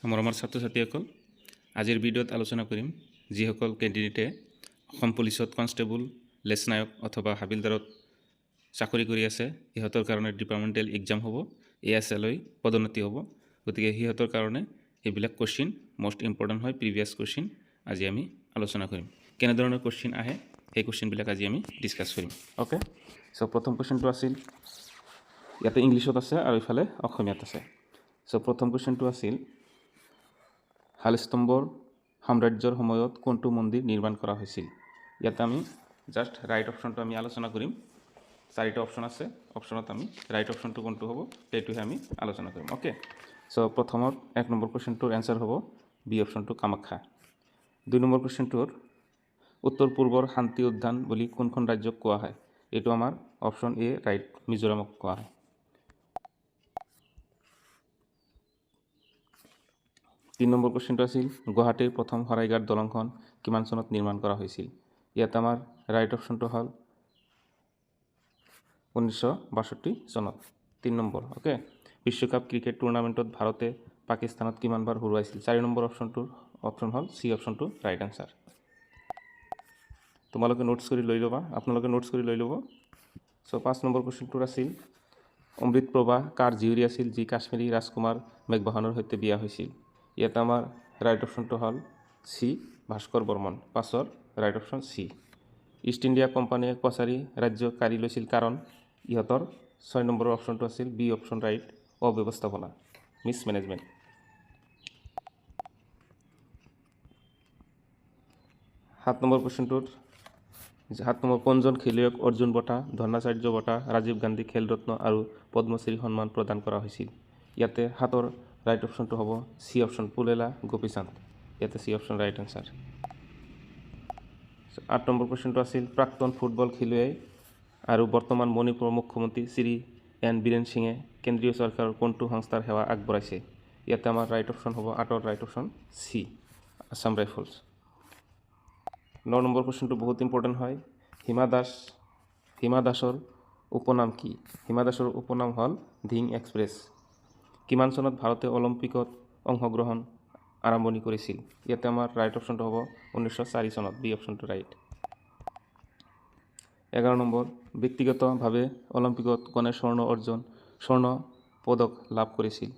মৰমৰ ছাত্ৰ ছাত্ৰীসকল, আজিৰ ভিডিঅ'ত আলোচনা কৰিম যিসকল কেণ্ডিডেটে অসম পুলিচত কনষ্টেবল, লেচনায়ক অথবা হাবিলদাৰত চাকৰি কৰি আছে, সিহঁতৰ কাৰণে ডিপাৰ্টমেণ্টেল এক্সাম হ'ব, ASL পদোন্নতি হ'ব। গতিকে সিহঁতৰ কাৰণে এইবিলাক কুৱেশ্যন মষ্ট ইম্পৰ্টেণ্ট হয়, প্ৰিভিয়াছ কুৱেশ্যন আজি আমি আলোচনা কৰিম। কেনেধৰণৰ কুৱেশ্যন আহে সেই কুৱেশ্যনবিলাক আজি আমি ডিছকাছ কৰিম। অ'কে, চ' প্ৰথম কুৱেশ্যনটো আছিল, ইয়াতে ইংলিছত আছে আৰু ইফালে অসমীয়াত আছে। চ' প্ৰথম কুৱেশ্যনটো আছিল, শালস্তম্ভৰ সাম্ৰাজ্যৰ সময়ত কোনটো মন্দিৰ নিৰ্মাণ কৰা হৈছিল? ইয়াতে আমি জাষ্ট ৰাইট অপশ্যনটো আমি আলোচনা কৰিম। চাৰিটা অপশ্যন আছে, অপশ্যনত আমি ৰাইট অপশ্যনটো কোনটো হ'ব সেইটোহে আমি আলোচনা কৰিম। অ'কে, চ' প্ৰথমত 1 নম্বৰ কুৱেশ্যনটোৰ এনচাৰ হ'ব বি অপশ্যনটো, কামাখ্যা। 2 নম্বৰ কুৱেশ্যনটোৰ উত্তৰ পূৰ্বৰ শান্তি উদ্যান বুলি কোনখন ৰাজ্যক কোৱা হয়? এইটো আমাৰ অপশ্যন এ ৰাইট, মিজোৰামক কোৱা হয়। 3 নম্বৰ কুৱেশ্যনটো আছিল, গুৱাহাটীৰ প্ৰথম শৰাইঘাট দলংখন কিমান চনত নিৰ্মাণ কৰা হৈছিল? ইয়াত আমাৰ ৰাইট অপশ্যনটো হ'ল 1962 চনত। 3 নম্বৰ, অ'কে, বিশ্বকাপ ক্ৰিকেট টুৰ্ণামেণ্টত ভাৰতে পাকিস্তানত কিমানবাৰ হৰুৱাইছিল? 4 নম্বৰ অপশ্যন হ'ল চি অপশ্যনটো ৰাইট এনচাৰ। তোমালোকে নোটছ কৰি লৈ ল'বা, আপোনালোকে নোটছ কৰি লৈ ল'ব। চ' 5 নম্বৰ কুৱেশ্যনটোৰ আছিল, অমৃতপ্ৰভা কাৰ জীয়ৰী আছিল যি কাশ্মীৰী ৰাজকুমাৰ মেঘবাহনৰ সৈতে বিয়া হৈছিল? ইয়াত আমাৰ ৰাইট অপশ্যনটো হ'ল চি, ভাস্কৰ বৰ্মন। 5ৰ right option C. East India কোম্পানীয়ে কছাৰী ৰাজ্য কাঢ়ি লৈছিল কাৰণ ইহঁতৰ 6 নম্বৰৰ অপশ্যনটো আছিল বি অপশ্যন ৰাইট, অব্যৱস্থাপনা, মিছমেনেজমেণ্ট। 7 নম্বৰ কুৱেশ্যনটোৰ 7 নম্বৰ, কোনজন খেলুৱৈক অৰ্জুন বঁটা, দ্ৰোণাচাৰ্য বঁটা, ৰাজীৱ গান্ধী খেল ৰত্ন আৰু পদ্মশ্ৰী সন্মান প্ৰদান কৰা হৈছিল? ইয়াতে 7ৰ ৰাইট অপশ্যনটো হ'ব চি অপশ্যন, পুলেলা গোপীচান্দ। ইয়াতে C option right answer. 8 number কুৱেশ্যনটো আছিল, প্ৰাক্তন ফুটবল খেলুৱৈ আৰু বৰ্তমান মণিপুৰৰ মুখ্যমন্ত্ৰী শ্ৰী এন বীৰেন সিঙে কেন্দ্ৰীয় চৰকাৰৰ কোনটো সংস্থাৰ সেৱা আগবঢ়াইছে? ইয়াতে আমাৰ ৰাইট অপশ্যন হ'ব 8ৰ right option C, Assam rifles. 9 number কুৱেশ্যনটো বহুত ইম্পৰ্টেণ্ট হয়, হিমা দাসৰ উপনাম কি? হিমা দাসৰ উপনাম হ'ল ধিং এক্সপ্ৰেছ। কিমান চনত ভাৰতে অলিম্পিকত অংশগ্ৰহণ আৰম্ভণি কৰিছিল? ইয়াতে আমাৰ ৰাইট অপশ্যনটো হ'ব 1904 চনত, বি অপশ্যনটো ৰাইট। 11 নম্বৰ, ব্যক্তিগতভাৱে অলিম্পিকত কোনে স্বৰ্ণ পদক লাভ কৰিছিল?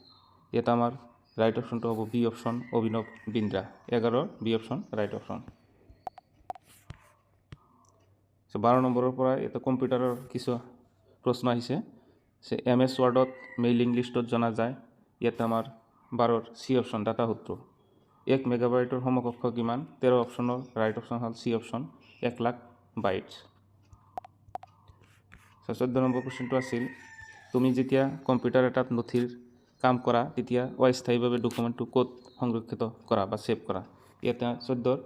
ইয়াতে আমাৰ ৰাইট অপশ্যনটো হ'ব বি অপশ্যন, অভিনৱ বিন্দ্ৰা। 11ৰ বি অপশ্যন ৰাইট অপশ্যন। 12 নম্বৰৰ পৰা এটা কম্পিউটাৰৰ কিছু প্ৰশ্ন আহিছে। MS ৱৰ্ডত মেইলিং লিষ্টত জনা যায়। ইয়াতে আমাৰ 12ৰ চি অপশ্যন, ডাটা সূত্ৰ। 1 মেগাবাইটৰ সমকক্ষ কিমান? 13 অপশ্যনৰ ৰাইট অপশ্যন হ'ল C option, 1 lakh bytes. 14 number কুৱেশ্যনটো আছিল, তুমি যেতিয়া কম্পিউটাৰ এটাত নথিৰ কাম কৰা তেতিয়া অস্থায়ীভাৱে ডকুমেণ্টটো ক'ত সংৰক্ষিত কৰা বা ছেভ কৰা? ইয়াতে 14ৰ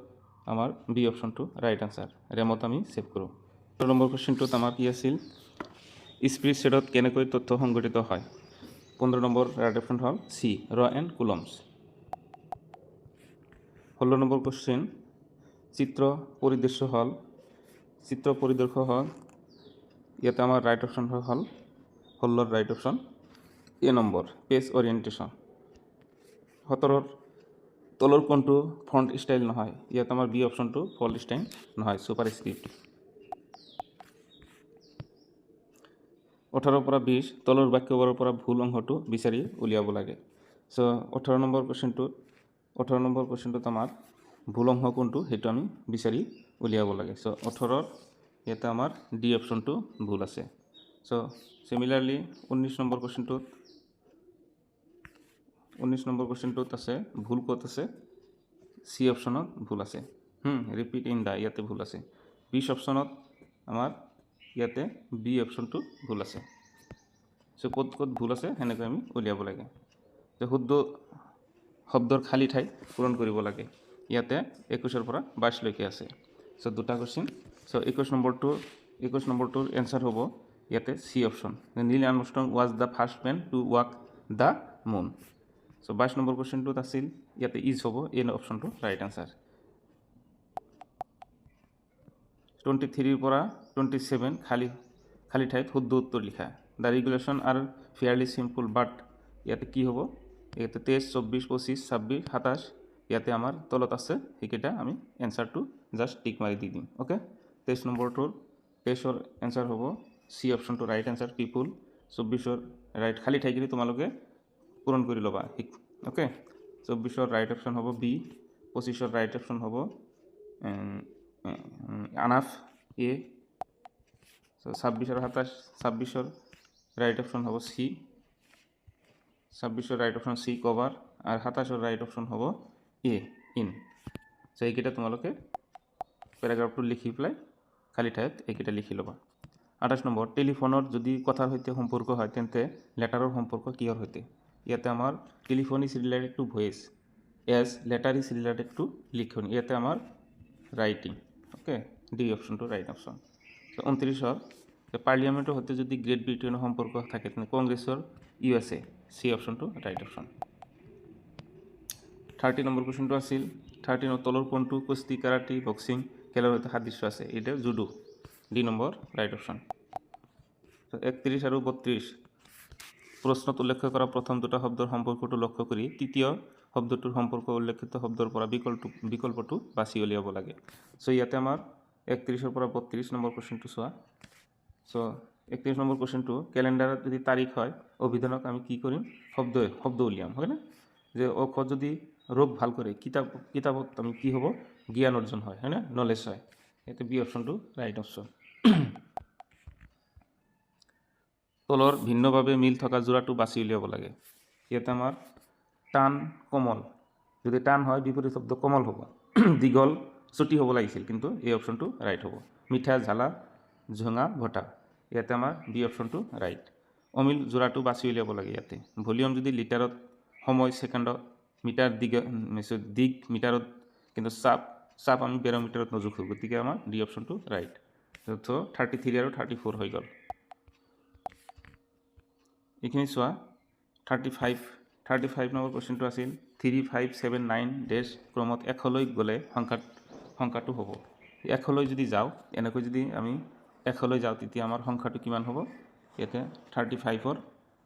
আমাৰ বি অপশ্যনটো ৰাইট আনচাৰ, ৰেমত আমি ছেভ কৰোঁ। 15 নম্বৰ কুৱেশ্যনটোত আমাৰ কি আছিল, স্প্ৰেডশ্বীটত কেনেকৈ তথ্য সংগঠিত হয়? 15 নম্বৰ ৰাইট অপশ্যন হ'ল C, row and columns. 16 number question, চিত্ৰ পৰিদৰ্শ হ'ল, ইয়াতে আমাৰ ৰাইট অপশ্যন হ'ল 16ৰ right option A number, page orientation. 17ৰ তলৰ কোনটো ফণ্ট ষ্টাইল নহয়? ইয়াত আমাৰ বি অপশ্যনটো ফল্ট ষ্টাইল নহয়, ছুপাৰ স্ক্ৰিপ্ট। 18ৰ পৰা 20 তলৰ বাক্যবোৰৰ পৰা ভুল অংশটো বিচাৰি উলিয়াব লাগে। চ' 18 নম্বৰ কুৱেশ্যনটোত আমাৰ ভুল অংশ কোনটো সেইটো আমি বিচাৰি উলিয়াব লাগে। চ' 18ৰ ইয়াতে আমাৰ ডি অপশ্যনটো ভুল আছে। চ' চিমিলাৰলি 19 নম্বৰ কুৱেশ্যনটোত আছে ভুল ক'ত আছে? চি অপশ্যনত ভুল আছে। ৰিপিট ইন দা, ইয়াতে ভুল আছে। 20 অপশ্যনত আমাৰ ইয়াতে বি অপশ্যনটো ভুল আছে। চ' ক'ত ভুল আছে সেনেকৈ আমি উলিয়াব লাগে। শুদ্ধ শব্দৰ খালী ঠাই পূৰণ কৰিব লাগে। ইয়াতে 21ৰ পৰা 22লৈকে আছে। চ' দুটা কুৱেশ্যন। চ' 21 নম্বৰটোৰ এনচাৰ হ'ব ইয়াতে C option, Neil Armstrong was the first man to walk the moon. So' 22 number কুৱেশ্যনটোত আছিল ইয়াতে ইজ হ'ব, এ অপশ্যনটো ৰাইট আনচাৰ। 23ৰ পৰা 27 খালী ঠাইত শুদ্ধ উত্তৰ লিখা। The regulation R fairly simple বাট, ইয়াতে কি হ'ব? ইয়াতে 23, 24, 25, 26, 27 ইয়াতে আমাৰ তলত আছে সেইকেইটা আমি এনচাৰটো জাষ্ট টিক মাৰি দি দিম অ'কে 23 নম্বৰটোৰ 23ৰ এনচাৰ হ'ব চি অপশ্যনটো ৰাইট এনচাৰ পিপুল 24ৰ ৰাইট খালী ঠাইখিনি তোমালোকে পূৰণ কৰি ল'বা অ'কে 24ৰ ৰাইট অপশ্যন হ'ব বি 25ৰ ৰাইট অপশ্যন হ'ব আনাফ এ 26 আৰু 27 26ৰ ৰাইট অপশ্যন হ'ব চি 26ৰ ৰাইট অপশ্যন চি কভাৰ আৰু 27ৰ ৰাইট অপশ্যন হ'ব এ ইন চ' এইকেইটা তোমালোকে পেৰাগ্ৰাফটো লিখি পেলাই খালী ঠাইত এইকেইটা লিখি ল'বা 28 নম্বৰ টেলিফোনৰ যদি কথাৰ সৈতে সম্পৰ্ক হয় তেন্তে লেটাৰৰ সম্পৰ্ক কিহৰ সৈতে ইয়াতে আমাৰ telephone is related to voice as letter is related to লিখন ইয়াতে আমাৰ ৰাইটিং অ'কে ডি অপশ্যনটো ৰাইট অপশ্যন 29ৰ পাৰ্লিয়ামেণ্টৰ সৈতে যদি গ্ৰেট ব্ৰিটেইনৰ সম্পৰ্ক থাকে তেন্তে কংগ্ৰেছৰ USA চি অপশ্যনটো ৰাইট অপশ্যন 30 নম্বৰ কুৱেশ্যনটো আছিল 13ৰ তলৰ কোনটো কুস্তি কাৰাটে বক্সিং খেলৰ সৈতে সাদৃশ্য আছে এইটো judo D number right option 31 আৰু 32 প্ৰশ্নত উল্লেখ কৰা প্ৰথম দুটা শব্দৰ সম্পৰ্কটো লক্ষ্য কৰি তৃতীয় শব্দটোৰ সম্পৰ্ক উল্লেখিত শব্দৰ পৰা বিকল্পটো বাছি উলিয়াব লাগে চ' ইয়াতে আমাৰ 31ৰ পৰা 32 নম্বৰ কুৱেশ্যনটো চোৱা চ' 31 নম্বৰ কুৱেশ্যনটো কেলেণ্ডাৰত যদি তাৰিখ হয় অভিধানক আমি কি কৰিম শব্দ উলিয়াম হয়নে যে অ যদি ৰোগ ভাল কৰে কিতাপত আমি কি হ'ব জ্ঞান অৰ্জন হয় হয়নে নলেজ হয় ইয়াতে বি অপশ্যনটো ৰাইট অপশ্যন তলৰ ভিন্নভাৱে মিল থকা যোৰাটো বাছি উলিয়াব লাগে ইয়াতে আমাৰ টান কোমল যদি টান হয় বিপৰীত শব্দ কোমল হ'ব দীঘল চুটি হ'ব লাগিছিল কিন্তু এই অপশ্যনটো ৰাইট হ'ব মিঠা ঝালা ঝুঙা ভটা ইয়াতে আমাৰ বি অপশ্যনটো ৰাইট অমিল যোৰাটো বাছি উলিয়াব লাগে ইয়াতে ভলিউম যদি লিটাৰত সময় ছেকেণ্ডত মিটাৰ দিগ মিটাৰত কিন্তু চাপ আমি বেৰমিটাৰত নজোখোঁ গতিকে আমাৰ ডি অপশ্যনটো ৰাইট চ' 33 আৰু 34 হৈ গ'ল এইখিনি চোৱা 35 নম্বৰ কুৱেশ্যনটো আছিল 3579 ক্ৰমত 1লৈ গ'লে সংখ্যাটো হ'ব 1লৈ যদি যাওঁ এনেকৈ যদি আমি 1লৈ যাওঁ তেতিয়া আমাৰ সংখ্যাটো কিমান হ'ব ইয়াতে 35ৰ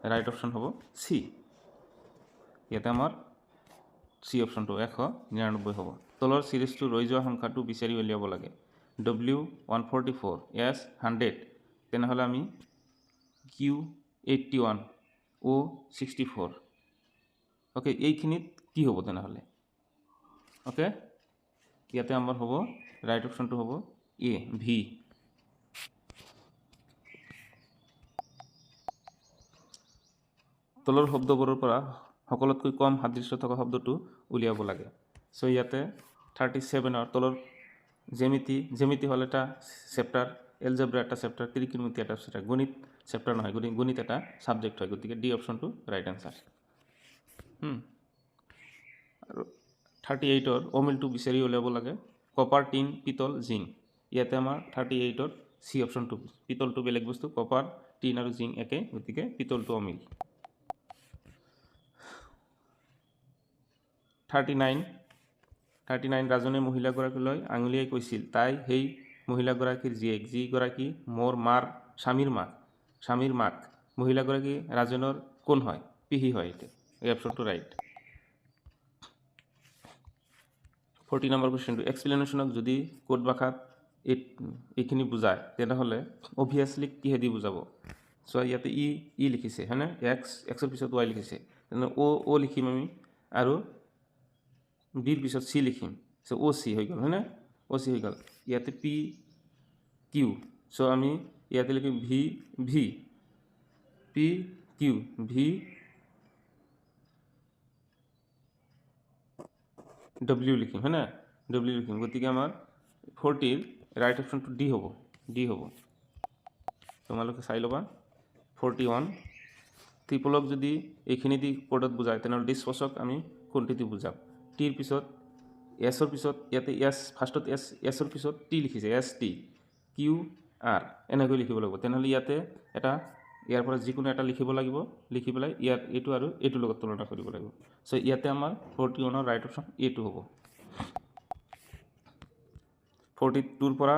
ৰাইট অপশ্যন হ'ব চি ইয়াতে আমাৰ চি অপশ্যনটো 199 হ'ব তলৰ চিৰিজটো ৰৈ যোৱা সংখ্যাটো বিচাৰি উলিয়াব লাগে W144 S100 তেনেহ'লে আমি Q81 O64 অ'কে এইখিনিত কি হ'ব তেনেহ'লে অ'কে ইয়াতে আমাৰ হ'ব ৰাইট অপশ্যনটো হ'ব এ ভি তলৰ শব্দবোৰৰ পৰা সকলোতকৈ কম সাদৃশ্য থকা শব্দটো উলিয়াব লাগে চ' ইয়াতে 37ৰ তলৰ জ্যামিতি হ'ল এটা চেপ্টাৰ এলজেব্ৰা এটা চেপ্টাৰ ত্ৰিকোণমিতি এটা চেপ্টাৰ গণিত চেপ্টাৰ নহয় গণিত এটা ছাবজেক্ট হয় গতিকে ডি অপশ্যনটো ৰাইট এনচাৰ আৰু 38ৰ অমিলটো বিচাৰি উলিয়াব লাগে কপাৰ টিন পিতল জিং ইয়াতে আমাৰ 38ৰ চি অপশ্যনটো পিতলটো বেলেগ বস্তু কপাৰ টিন আৰু জিং একে গতিকে পিতলটো অমিল 39 ৰাজনে মহিলাগৰাকীলৈ আঙুলিয়াই কৈছিল তাই সেই মহিলাগৰাকীৰ জীয়েক যিগৰাকী মোৰ স্বামীৰ মাক মহিলাগৰাকী ৰাজনৰ কোন হয় পিহি হয় এইটো এই অপশ্যনটো ৰাইট 40 নম্বৰ কুৱেশ্যনটো এক্সপ্লেনেশ্যনক যদি কোড ভাষাত এইখিনি বুজায় তেনেহ'লে অভিয়াছলি কিহেদি বুজাব চ' ইয়াতে ই লিখিছে হয়নে এক্সৰ পিছত ৱাই লিখিছে তেনে অ' লিখিম আমি আৰু বিৰ পিছত চি লিখিম চ' অ' চি হৈ গ'ল হয়নে অ' চি হৈ গ'ল ইয়াতে পি কিউ চ' আমি ইয়াতে লিখিম V P Q V W লিখিম হয়নে ডব্লিউ লিখিম গতিকে আমাৰ 40ৰ ৰাইট অপশ্যনটো ডি হ'ব তোমালোকে চাই ল'বা 41 ট্ৰিপলক যদি এইখিনি দি কোডত বুজায় তেনেহ'লে ডিছপচক আমি কোনটো বুজাম টিৰ পিছত এছৰ পিছত ইয়াতে ফাৰ্ষ্টত এছৰ পিছত টি লিখিছে এছ টি কিউ আৰ এনেকৈ লিখিব লাগিব তেনেহ'লে ইয়াতে ইয়াৰ পৰা যিকোনো এটা লিখিব লাগিব লিখি পেলাই ইয়াত এইটো আৰু এইটোৰ লগত তুলনা কৰিব লাগিব চ' ইয়াতে আমাৰ 41ৰ ৰাইট অপশ্যন এইটো হ'ব 42ৰ পৰা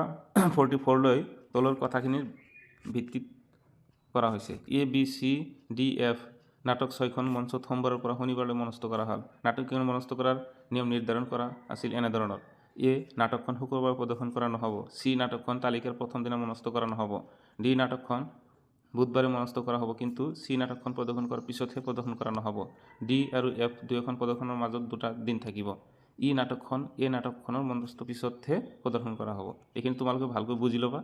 44লৈ তলৰ কথাখিনিৰ ভিত্তিত কৰা হৈছে A B C D F নাটক 6খন মঞ্চত সোমবাৰৰ পৰা শনিবাৰলৈ মনস্থ কৰা হ'ল। নাটকখন মনস্থ কৰাৰ নিয়ম নিৰ্ধাৰণ কৰা আছিল এনেধৰণৰ: এ. নাটকখন শুক্ৰবাৰ প্ৰদৰ্শন কৰা নহ'ব। চি. নাটকখন তালিকাৰ প্ৰথম দিনা মনস্থ কৰা নহ'ব। ডি. নাটকখন বুধবাৰে মনস্থ কৰা হ'ব, কিন্তু চি. নাটকখন প্ৰদৰ্শন কৰাৰ পিছতহে প্ৰদৰ্শন কৰা নহ'ব। ডি আৰু এফ দুয়োখন প্ৰদৰ্শনৰ মাজত 2টা দিন থাকিব। ই নাটকখন এ নাটকখনৰ মনস্থ পিছতহে প্ৰদৰ্শন কৰা হ'ব। এইখিনি তোমালোকে ভালকৈ বুজি ল'বা,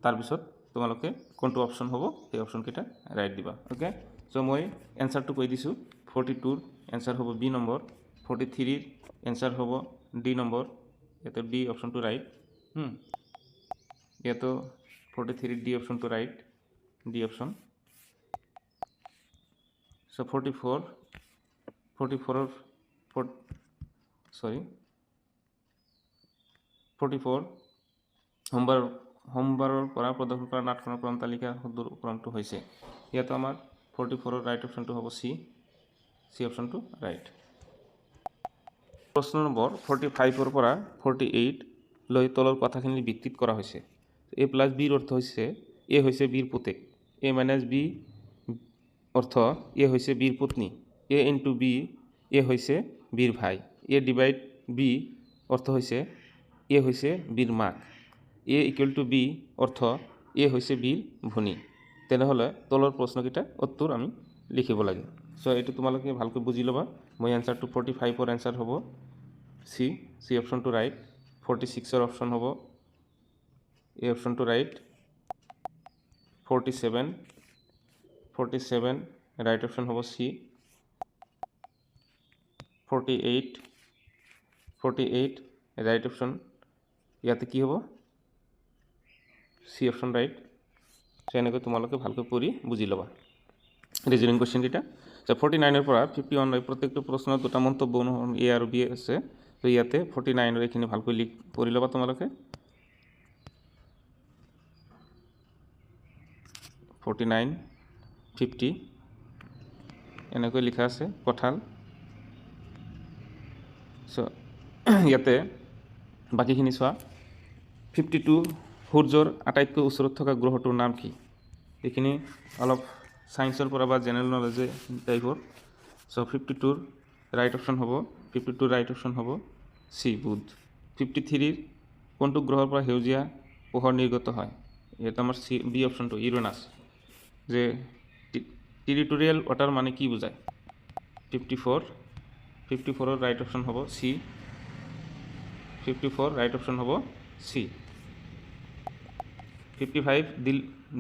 তাৰপিছত তোমালোকে কোনটো অপশ্যন হ'ব সেই অপশ্যনকেইটা ৰাইট দিবা। অ'কে, চ' মই এনচাৰটো কৈ দিছোঁ। 42ৰ এনচাৰ হ'ব বি নম্বৰ, 43ৰ এনচাৰ হ'ব ডি নম্বৰ। ইয়াতে ডি অপশ্যনটো ৰাইট। ইয়াতো 43 ডি অপশ্যনটো ৰাইট, ডি অপশ্যন। চ' 44ৰ সোমবাৰৰ পৰা প্ৰদৰ্শন কৰা নাটকখনৰ ক্ৰম তালিকাৰ ক্ৰমটো হৈছে। ইয়াতো আমাৰ 44ৰ ৰাইট অপশ্যনটো হ'ব চি অপশ্যনটো ৰাইট। প্ৰশ্ন নম্বৰ 45ৰ পৰা 48 লৈ তলৰ কথাখিনিৰ ভিত্তিত কৰা হৈছে। এ প্লাছ বিৰ অৰ্থ হৈছে এ হৈছে বিৰ পুতেক। এ মাইনাছ বি অৰ্থ এ হৈছে বিৰ পত্নী। এ ইনটু বি এ হৈছে বিৰ ভাই। এ ডিভাইড বি অৰ্থ হৈছে এ হৈছে বিৰ মাক। এ ইকুৱেল টু বি অৰ্থ এ হৈছে বিৰ ভনী। তেনেহ'লে তলৰ প্ৰশ্নকেইটা উত্তৰ আমি লিখিব লাগে। চ' এইটো তোমালোকে ভালকৈ বুজি ল'বা। মই এনচাৰটো 45ৰ এনচাৰ হ'ব চি অপশ্যনটো ৰাইট। 46ৰ অপশ্যন হ'ব এ অপশ্যনটো ৰাইট। 47 ৰাইট অপশ্যন হ'ব চি। 48 ৰাইট অপশ্যন, ইয়াতে কি হ'ব চি অপশ্যন ৰাইট। চ' এনেকৈ তোমালোকে ভালকৈ পঢ়ি বুজি ল'বা ৰিজনিং কুৱেশ্যনকেইটা। 49ৰ পৰা 51 লৈ প্ৰত্যেকটো প্ৰশ্নত 2টা মন্তব্য অনুসৰণ এ আৰু বি আছে। তো ইয়াতে 49ৰ এইখিনি ভালকৈ পঢ়ি ল'বা তোমালোকে। 49, 50 এনেকৈ লিখা আছে কঁঠাল। চ' ইয়াতে বাকীখিনি চোৱা। 52 সূৰ্যৰ আটাইতকৈ ওচৰত থকা গ্ৰহটোৰ নাম কি? এইখিনি অলপ ছায়েন্সৰ পৰা বা জেনেৰেল নলেজে টাইপৰ। চ' 52ৰ ৰাইট অপশ্যন হ'ব চি বুধ। 53ৰ কোনটো গ্ৰহৰ পৰা সেউজীয়া পোহৰ নিৰ্গত হয়? ইয়াত আমাৰ চি বি অপশ্যনটো ইউৰেনাছ। যে টেৰিটৰিয়েল ৱাটাৰ মানে কি বুজায়? 54ৰ ৰাইট অপশ্যন হ'ব চি। 54 ৰাইট অপশ্যন হ'ব চি। 55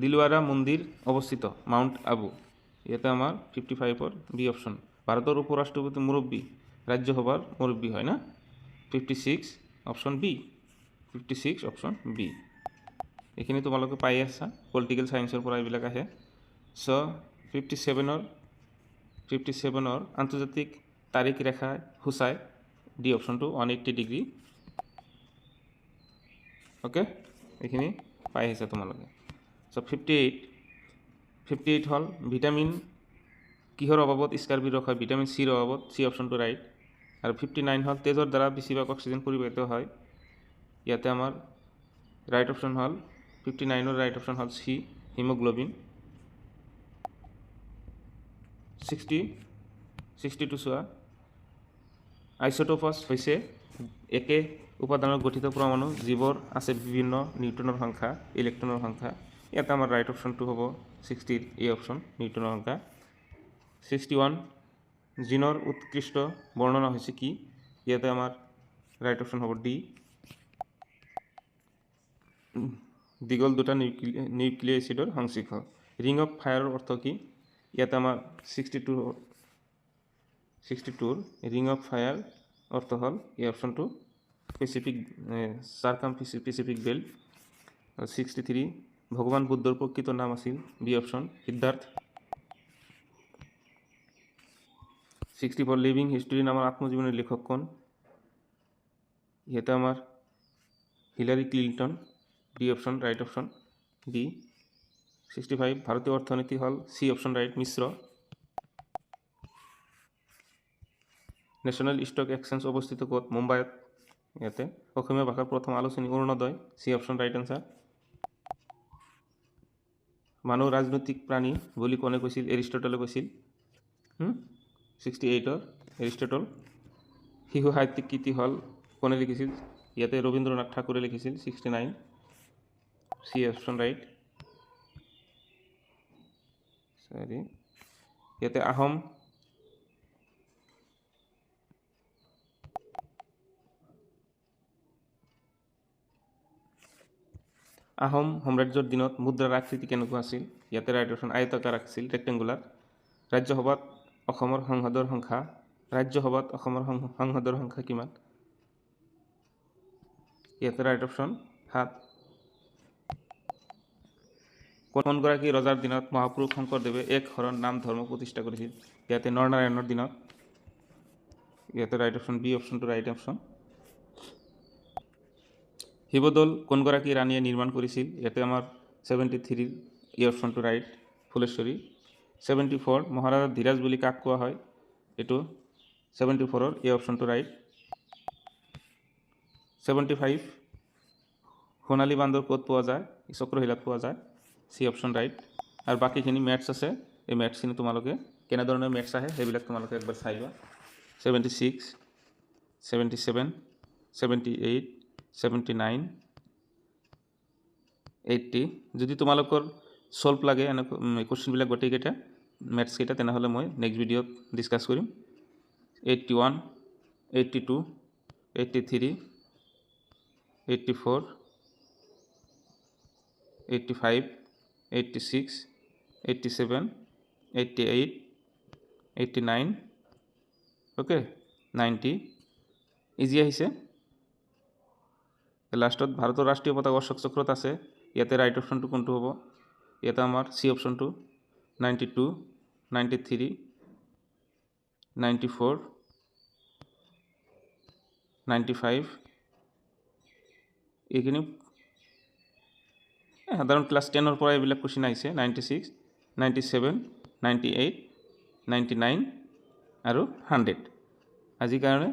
দিলৱাৰা মন্দিৰ অৱস্থিত মাউণ্ট আবু। ইয়াতে আমাৰ 55ৰ বি অপশ্যন। ভাৰতৰ উপ ৰাষ্ট্ৰপতি মুৰব্বী ৰাজ্যসভাৰ মুৰব্বী হয় না? 56 অপশ্যন বি। 56 option B. এইখিনি তোমালোকে পাই আছা, পলিটিকেল ছায়েন্সৰ পৰা এইবিলাক আহে। চ' 57ৰ আন্তৰ্জাতিক তাৰিখ ৰেখা সূচায় ডি অপশ্যনটো 180 ডিগ্ৰী। অ'কে, এইখিনি পাই আহিছা তোমালোকে। চ' 58 হ'ল ভিটামিন কিহৰ অভাৱত স্কাৰ্বি ৰোগ হয়? ভিটামিন চিৰ অভাৱত, চি অপশ্যনটো ৰাইট। আৰু 59 হ'ল তেজৰ দ্বাৰা বেছিভাগ অক্সিজেন পৰিবাহিত হয়। ইয়াতে আমাৰ ৰাইট অপশ্যন হ'ল 59ৰ ৰাইট অপশ্যন হ'ল চি হিমোগ্ল'বিন। 62 চোৱা। আইচ'টোপছ হৈছে একে উপাদানৰ গঠিত পৰমাণু যিবোৰ আছে বিভিন্ন নিউট্ৰনৰ সংখ্যা, ইলেক্ট্ৰনৰ সংখ্যা। ইয়াতে আমাৰ ৰাইট অপশ্যনটো হ'ব 60 এ অপশ্যন, নিউট্ৰনৰ সংখ্যা। 61 জিনৰ উৎকৃষ্ট বৰ্ণনা হৈছে কি? ইয়াতে আমাৰ ৰাইট অপশ্যন হ'ব ডি দীঘল 2টা নিউক্লিক এচিডৰ সংশ্লিষ্ট। ৰিং অফ ফায়াৰৰ অৰ্থ কি? ইয়াতে আমাৰ 62ৰ ৰিং অফ ফায়াৰ অৰ্থ হ'ল এই অপশ্যনটো পেচিফিক বেল্ট। 63 ভগৱান বুদ্ধৰ প্ৰকৃত নাম আছিল B option Siddhartha. 64 living history নামৰ আত্মজীৱনীৰ লেখক কোন? ইয়াতে আমাৰ Hillary Clinton, D option right option D. 65 ভাৰতীয় অৰ্থনীতি হ'ল চি অপশ্যন ৰাইট মিশ্ৰ। নেশ্যনেল ষ্টক এক্সচেঞ্জ অৱস্থিত ক'ত? মুম্বাইত। ইয়াতে অসমীয়া ভাষাৰ প্ৰথম আলোচনী Arunodoi, C option right answer. মানুহ ৰাজনৈতিক প্ৰাণী বুলি কোনে কৈছিল? এৰিষ্টটলে কৈছিল। 68 এৰিষ্টটল। শিশু সাহিত্যিক কৃতি হ'ল কোনে লিখিছিল? ইয়াতে ৰবীন্দ্ৰনাথ ঠাকুৰে লিখিছিল 69। C option right. সৰি, ইয়াতে আহোম সাম্ৰাজ্যৰ দিনত মুদ্ৰাৰ আকৃতি কেনেকুৱা আছিল? ইয়াতে ৰাইট অপশ্যন আয়তাকাৰ আছিল, ৰেক্টেংগুলাৰ। ৰাজ্যসভাত অসমৰ সংসদৰ সংখ্যা কিমান? ইয়াতে ৰাইট অপশ্যন 7। কোনগৰাকী ৰজাৰ দিনত মহাপুৰুষ শংকৰদেৱে এক শৰণ নাম ধৰ্ম প্ৰতিষ্ঠা কৰিছিল? ইয়াতে নৰনাৰায়ণৰ দিনত। ইয়াতে ৰাইট অপশ্যন বি অপশ্যনটো ৰাইট অপশ্যন। শিৱদৌল কোনগৰাকী ৰাণীয়ে নিৰ্মাণ কৰিছিল? ইয়াতে আমাৰ 73 ই অপশ্যনটো ৰাইট, ফুলেশ্বৰী। 74 মহাৰাজা ধীৰাজ বুলি কাক কোৱা হয়? এইটো 74ৰ এই অপশ্যনটো ৰাইট। 75 সোণালী বান্দৰ ক'ত পোৱা যায়? চক্ৰশিলাত পোৱা যায়, চি অপশ্যন ৰাইট। আৰু বাকীখিনি মেথছ আছে, এই মেথছখিনি তোমালোকে কেনেধৰণৰ মেথছ আহে সেইবিলাক তোমালোকে একবাৰ চাই লোৱা। 76, 77, 78, 79, 80। যদি তোমালোকৰ সলভ লাগে এনেকুৱা কুৱেশ্যনবিলাক গোটেইকেইটা মেথছকেইটা, তেনেহ'লে মই নেক্সট ভিডিঅ'ত ডিছকাছ কৰিম। 81, 82, 83, 84, 85, 86, 87, 88, 89, অ'কে 90। ইজি আহিছে। লাষ্টত ভাৰতৰ ৰাষ্ট্ৰীয় পতাকা অশোক চক্ৰত আছে। ইয়াতে ৰাইট অপশ্যনটো কোনটো হ'ব? ইয়াতে আমাৰ চি অপশ্যনটো 92, 93, 94, 95। এইখিনি সাধাৰণ ক্লাছ 10ৰ পৰা এইবিলাক কুৱেশ্যন আহিছে। 96, 97, 98, 99 আৰু 100। আজিৰ কাৰণে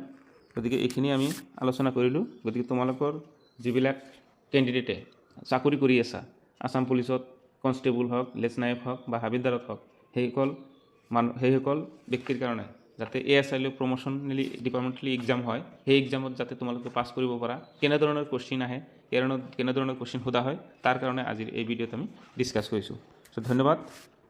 গতিকে এইখিনি আমি আলোচনা কৰিলোঁ। গতিকে তোমালোকৰ যিবিলাক কেণ্ডিডেটে চাকৰি কৰি আছা, আছাম পুলিচত কনষ্টেবল হওক, লেচনায়ক হওক বা হাবিলদাৰত হওক, সেইসকল ব্যক্তিৰ কাৰণে যাতে ASIL প্ৰমোশ্যনেলি ডিপাৰ্টমেণ্টেলি এক্সাম হয়, সেই এক্সামত যাতে তোমালোকে পাছ কৰিব পাৰা, কেনেধৰণৰ কুৱেশ্যন আহে, কেনেধৰণৰ কুৱেশ্যন সোধা হয়, তাৰ কাৰণে আজিৰ এই ভিডিঅ'ত আমি ডিছকাছ কৰিছোঁ। চ' ধন্যবাদ।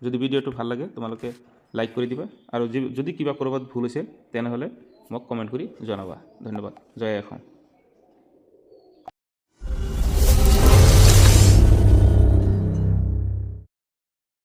যদি ভিডিঅ'টো ভাল লাগে তোমালোকে লাইক কৰি দিবা, আৰু যদি কিবা ক'ৰবাত ভুল হৈছে তেনেহ'লে মোক কমেণ্ট কৰি জনাবা। ধন্যবাদ। জয় অসম।